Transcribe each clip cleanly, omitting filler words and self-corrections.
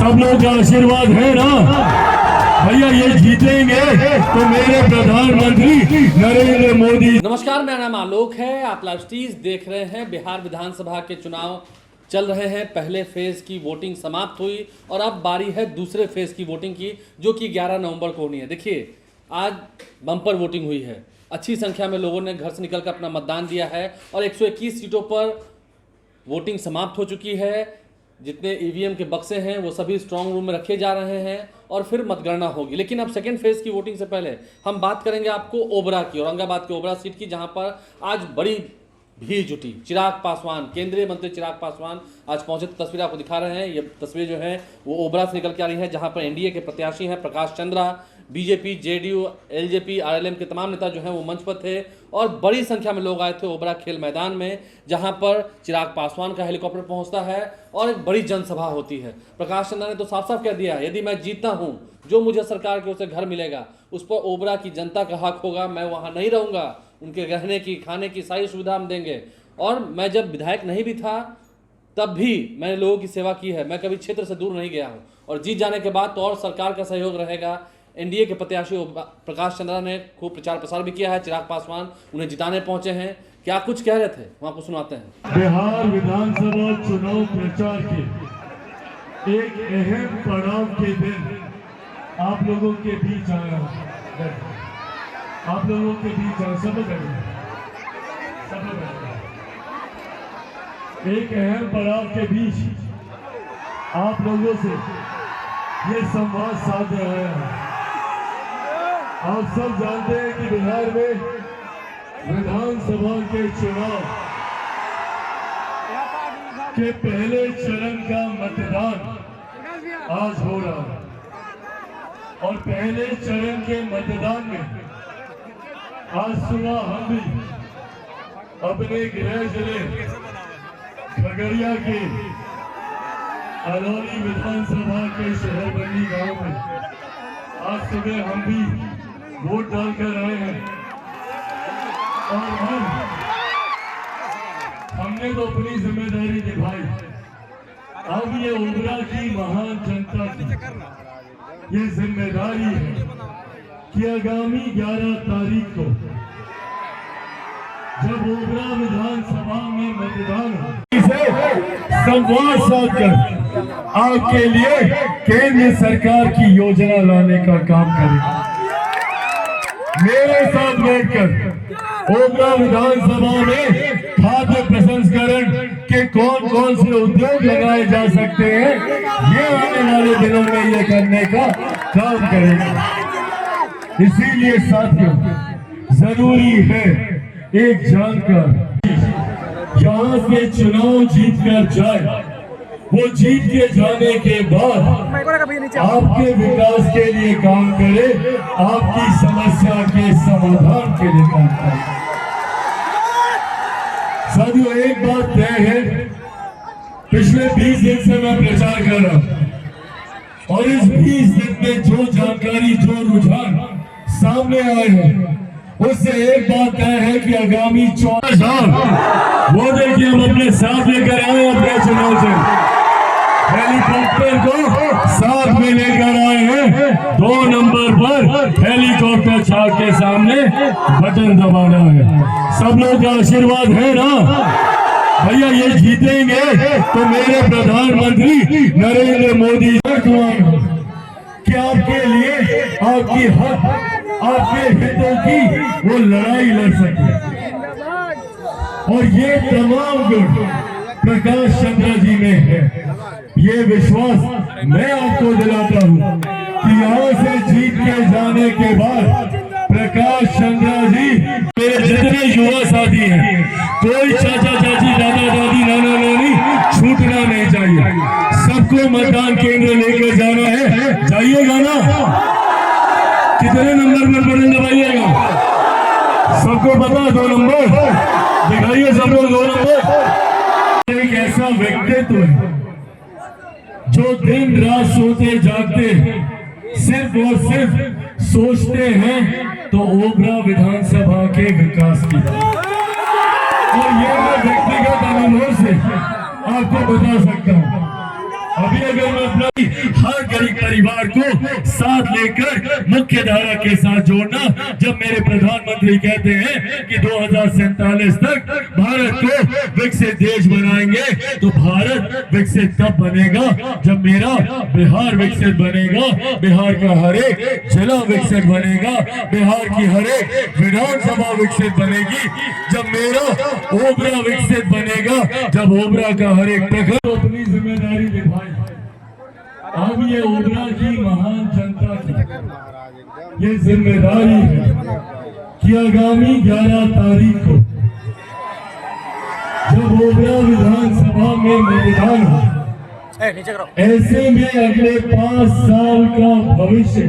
सब लोग का आशीर्वाद है ना भैया, ये जीतेंगे तो मेरे प्रधानमंत्री नरेंद्र मोदी। नमस्कार, मेरा नाम आलोक है। आप लाइव स्ट्रीम देख रहे हैं। बिहार विधानसभा के चुनाव चल रहे हैं। पहले फेज की वोटिंग समाप्त हुई और अब बारी है दूसरे फेज की वोटिंग की, जो कि 11 नवंबर को होनी है। देखिए, आज बम्पर वोटिंग हुई है। अच्छी संख्या में लोगों ने घर से निकलकर अपना मतदान दिया है और 121 सीटों पर वोटिंग समाप्त हो चुकी है। जितने ईवीएम के बक्से हैं वो सभी स्ट्रांग रूम में रखे जा रहे हैं और फिर मतगणना होगी। लेकिन अब सेकेंड फेज की वोटिंग से पहले हम बात करेंगे आपको ओबरा की, औरंगाबाद के ओबरा सीट की, जहां पर आज बड़ी भीड़ जुटी। चिराग पासवान, केंद्रीय मंत्री चिराग पासवान आज पहुंचे। तस्वीर आपको दिखा रहे हैं। ये तस्वीर जो है वो ओबरा से निकल के आ रही है, जहां पर एनडीए के प्रत्याशी हैं Prakash Chandra, BJP, JDU, LJP, RLM के तमाम नेता जो हैं वो मंच पर थे और बड़ी संख्या में लोग आए थे ओबरा खेल मैदान में, जहां पर चिराग पासवान का हेलीकॉप्टर पहुंचता है और एक बड़ी जनसभा होती है। प्रकाश चंद्रा ने तो साफ साफ कह दिया, यदि मैं जीतता हूं, जो मुझे सरकार की ओर से घर मिलेगा उस पर ओबरा की जनता का हक होगा। मैं वहां नहीं रहूंगा, उनके रहने की, खाने की सारी सुविधा हम देंगे। और मैं जब विधायक नहीं भी था तब भी मैंने लोगों की सेवा की है। मैं कभी क्षेत्र से दूर नहीं गया हूं और जीत जाने के बाद तो और सरकार का सहयोग रहेगा। एनडीए के प्रत्याशी प्रकाश चंद्रा ने खूब प्रचार प्रसार भी किया है। चिराग पासवान उन्हें जिताने पहुंचे हैं। क्या कुछ कह रहे थे वहां को सुनाते हैं। बिहार विधानसभा चुनाव प्रचार के एक अहम पड़ाव के दिन आप लोगों के बीच आया हूं। आप लोगों के बीच सब एक अहम पड़ाव के बीच आप लोगों से ये संवाद साध रहा है। आप सब जानते हैं कि बिहार में विधानसभा के चुनाव के पहले चरण का मतदान आज हो रहा है और पहले चरण के मतदान में आज सुबह हम भी अपने गृह जिले खगड़िया के अलौली विधानसभा के शहरबंदी गांव में आज सुबह हम भी वोट डालकर आए हैं और हमने तो अपनी जिम्मेदारी निभाई। अब ये ओबरा की महान जनता की ये जिम्मेदारी है कि आगामी 11 तारीख को जब ओबरा विधानसभा में मतदान संवाद साधकर आपके लिए केंद्र सरकार की योजना लाने का काम करें। मेरे साथ बैठकर ओबरा विधानसभा में खाद्य प्रसंस्करण के कौन कौन से उद्योग लगाए जा सकते हैं, ये आने वाले दिनों में ये करने का काम करेंगे। इसीलिए साथियों, जरूरी है एक जानकर यहाँ से चुनाव जीत कर जाए, वो जीत के जाने के बाद आपके विकास के लिए काम करे, आपकी समस्या के समाधान के लिए काम करे। साथियों, एक बात तय है, पिछले 20 दिन से मैं प्रचार कर रहा हूं और इस 20 दिन में जो जानकारी, जो रुझान सामने आए हैं, उससे एक बात तय है कि आगामी 14 साल वो देखिए हम अपने साथ लेकर आए। अपने चुनाव से हेलीकॉप्टर को साथ में लेकर आए हैं। 2 नंबर पर हेलीकॉप्टर छाप के सामने बटन दबाना है। सब लोग का आशीर्वाद है ना भैया, ये जीतेंगे तो मेरे प्रधानमंत्री नरेंद्र मोदी कि आपके लिए, आपकी हक, आपके हितों की वो लड़ाई लड़ सके। और ये तमाम गुण प्रकाश चंद्रा जी में है। ये विश्वास मैं आपको दिलाता हूँ कि यहाँ से जीत के जाने के बाद प्रकाश चंद्रा जी, मेरे जितने युवा साथी हैं, कोई चाचा चाची, दादा दादी, नाना नानी छूटना नहीं चाहिए। सबको मतदान केंद्र लेकर जाना है। जाइएगा ना? कितने नंबर पर बटन दबाइएगा? सबको पता 2 नंबर दिखाइए। सब लोग 2 नंबर। एक ऐसा व्यक्तित्व है जो दिन रात सोते जागते सिर्फ और सिर्फ सोचते हैं तो ओबरा विधानसभा के विकास की। और ये मैं व्यक्तिगत अनुभव से आपको बता सकता हूं। अभी अगर मैं अपना हर गरीब परिवार को साथ लेकर मुख्य धारा के साथ जोड़ना, जब मेरे प्रधानमंत्री कहते हैं कि 2047 तक भारत को विकसित देश बनाएंगे, तो भारत विकसित तब बनेगा जब मेरा बिहार विकसित बनेगा, बिहार का हर एक जिला विकसित बनेगा, बिहार की हर एक विधानसभा विकसित बनेगी, जब मेरा ओबरा विकसित बनेगा, जब ओबरा का हर एक प्रखंड अपनी जिम्मेदारी निभाए। अब ये ओबरा की महान जनता की ये जिम्मेदारी है कि आगामी 11 तारीख को जब ओबरा विधानसभा में मतदान हो, ऐसे में अगले 5 साल का भविष्य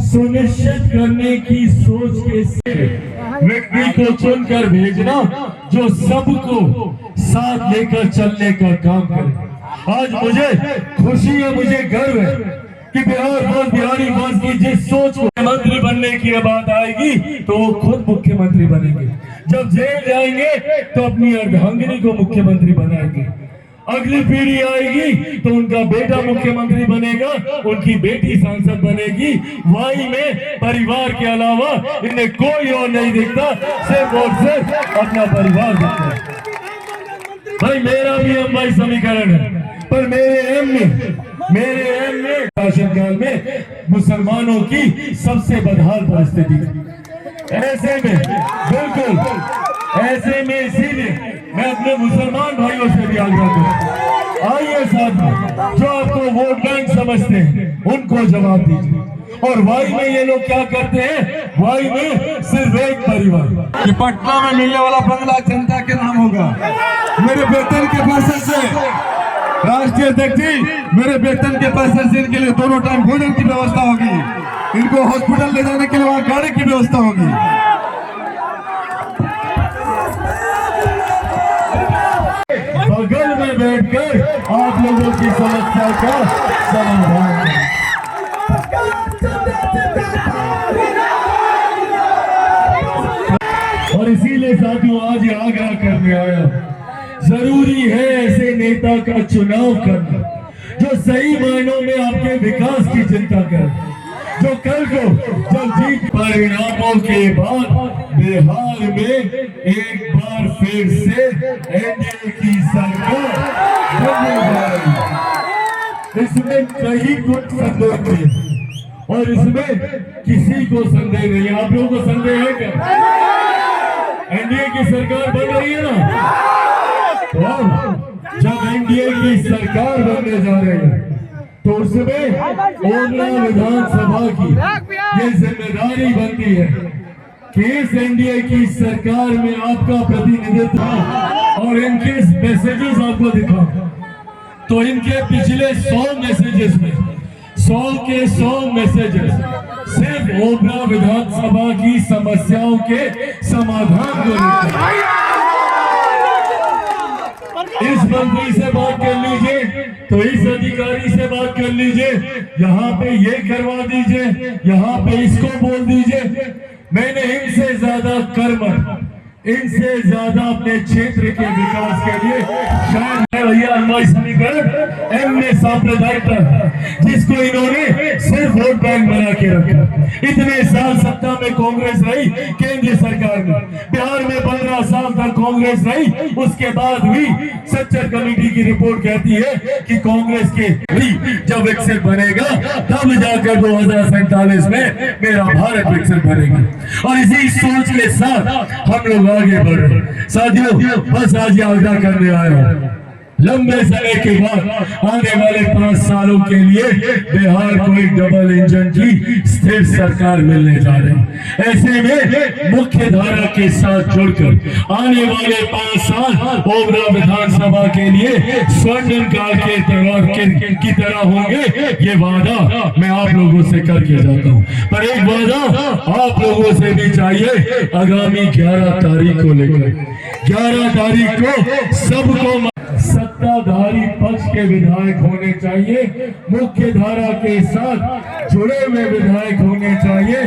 सुनिश्चित करने की सोच के व्यक्ति को चुनकर भेजना जो सबको साथ लेकर चलने का काम करे। आज मुझे खुशी है, मुझे गर्व है कि बिहारी वास की जिस सोच को मुख्यमंत्री बनने की बात आएगी तो वो खुद मुख्यमंत्री बनेंगे। जब जेल जाएंगे तो अपनी अर्धांगिनी को मुख्यमंत्री बनाएंगे। अगली पीढ़ी आएगी तो उनका बेटा मुख्यमंत्री बनेगा, उनकी बेटी सांसद बनेगी। वाई में परिवार के अलावा इन्हें कोई और नहीं दिखता, सिर्फ और सिर्फ अपना परिवार दिखता है। भाई मेरा भी एम समीकरण है, पर मेरे एम में शासनकाल में मुसलमानों की सबसे बदहाल परिस्थिति थी। ऐसे में बिल्कुल ऐसे में इसीलिए मैं अपने मुसलमान भाइयों से भी आग्रह करता हूं, आइए साथ में जो आपको वोट बैंक समझते हैं उनको जवाब दीजिए। और वाई में ये लोग क्या करते हैं, वाई में सिर्फ एक परिवार। ये पटना में मिलने वाला बंगला जनता के नाम होगा। मेरे वेतन के पैसे से राष्ट्रीय अध्यक्ष जी, मेरे वेतन के पैसे से इनके लिए दोनों टाइम भोजन की व्यवस्था होगी, इनको हॉस्पिटल ले जाने के लिए वहाँ गाड़ी की व्यवस्था होगी। बगल में बैठकर आप लोगों की समस्या का समाधान। और इसीलिए साथियों आज ये आग्रह करने आया, जरूरी है ऐसे नेता का चुनाव करना जो सही मायनों में आपके विकास की चिंता करे, जो कल को जब जीत परिणामों के बाद बिहार में एक बार फिर से एनडीए की सरकार बनने जा रही है। इसमें कहीं कुछ संदेह नहीं और इसमें किसी को संदेह नहीं। आप लोगों को संदेह है क्या? एनडीए की सरकार बन रही है ना, तो जब एनडीए की सरकार बनने जा रही है तो उसमें ओबरा विधानसभा की ये जिम्मेदारी बनती है कि इस एनडीए की सरकार में आपका प्रतिनिधित्व और इनके मैसेजेस आपको दिखा। तो इनके पिछले 100 मैसेजेस में 100 के 100 मैसेजेस सिर्फ ओबरा विधानसभा की समस्याओं के समाधान को लेकर। इस मंत्री से बात कर लीजिए, तो इस अधिकारी से बात कर लीजिए, यहाँ पे ये करवा दीजिए, यहाँ पे इसको बोल दीजिए। मैंने इनसे ज्यादा कर्म, इनसे ज्यादा अपने क्षेत्र के विकास के लिए शायद भैया हमारी समीकरण एम में सांप्रदायिकता जिसको इन्होंने सिर्फ वोट बैंक बना के रखा। इतने साल सत्ता में कांग्रेस रही केंद्रीय सरकार में, बिहार में 15 साल तक कांग्रेस रही, उसके बाद भी सच्चर कमेटी की रिपोर्ट कहती है कि कांग्रेस के जब विकसित बनेगा तब जाकर 2047 में मेरा भारत विकसित बनेगा। और इसी सोच के साथ हम लोग आगे बढ़ रहे। साथियों बस आज ये आग्रह करने आया हूं, लंबे समय के बाद आने वाले 5 सालों के लिए बिहार को एक डबल इंजन की स्थिर सरकार मिलने जा रही है। ऐसे में मुख्य धारा के साथ जुड़कर आने वाले 5 साल ओबरा विधानसभा के लिए स्वर्णिम काल की तरह होंगे, ये वादा मैं आप लोगों से करके जाता हूँ। पर एक वादा आप लोगों से भी चाहिए, आगामी 11 तारीख को लेकर 11 तारीख को सबको सत्ताधारी पक्ष के विधायक होने चाहिए, मुख्य धारा के साथ जुड़े हुए विधायक होने चाहिए,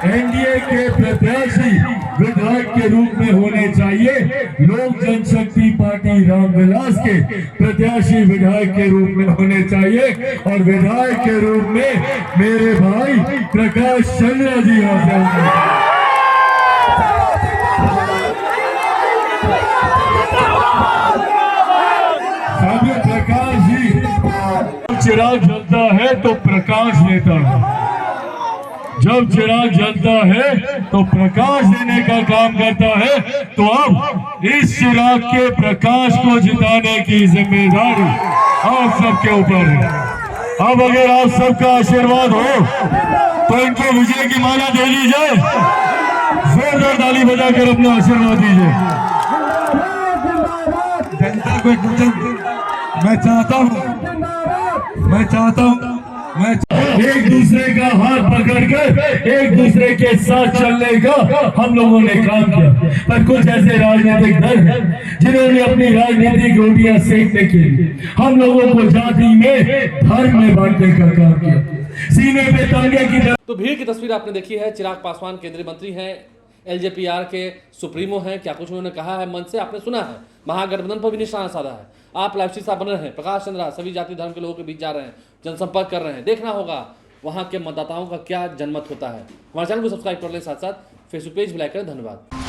एनडीए के प्रत्याशी विधायक के रूप में होने चाहिए, लोक जनशक्ति पार्टी रामविलास के प्रत्याशी विधायक के रूप में होने चाहिए और विधायक के रूप में मेरे भाई प्रकाश चंद्रा जी यहाँ से होंगे। प्रकाश जी, चिराग जलता है तो प्रकाश लेता है, जब चिराग जलता है तो प्रकाश देने का काम करता है। तो अब इस चिराग के प्रकाश को जिताने की जिम्मेदारी आप सबके ऊपर है। अब अगर आप सबका आशीर्वाद हो तो इनको विजय की माला दे दी जाए, जोरदार ताली बजाकर अपना आशीर्वाद दीजिए। जनता को एक वचन मैं चाहता हूँ एक दूसरे का हाथ पकड़कर एक दूसरे के साथ चलने का हम लोगों ने काम किया, पर कुछ ऐसे राजनीतिक दल हैं जिन्होंने अपनी राजनीतिक रोटियां सेकने के लिए हम लोगों को जाति में धर्म में बांटने का काम किया, सीने पे तंगे की। तो भीड़ की तस्वीर आपने देखी है। चिराग पासवान केंद्रीय मंत्री हैं, एलजेपीआर के सुप्रीमो हैं, क्या कुछ उन्होंने कहा है मंच से आपने सुना है, महागठबंधन पर भी निशाना साधा है। आप लाइव स्ट्रीम बने रहे हैं, प्रकाश चंद्रा सभी जाति धर्म के लोगों के बीच जा रहे हैं, जनसंपर्क कर रहे हैं, देखना होगा वहां के मतदाताओं का क्या जनमत होता है। हमारे चैनल को सब्सक्राइब कर लें, साथ साथ फेसबुक पेज भी लाइक करें। धन्यवाद।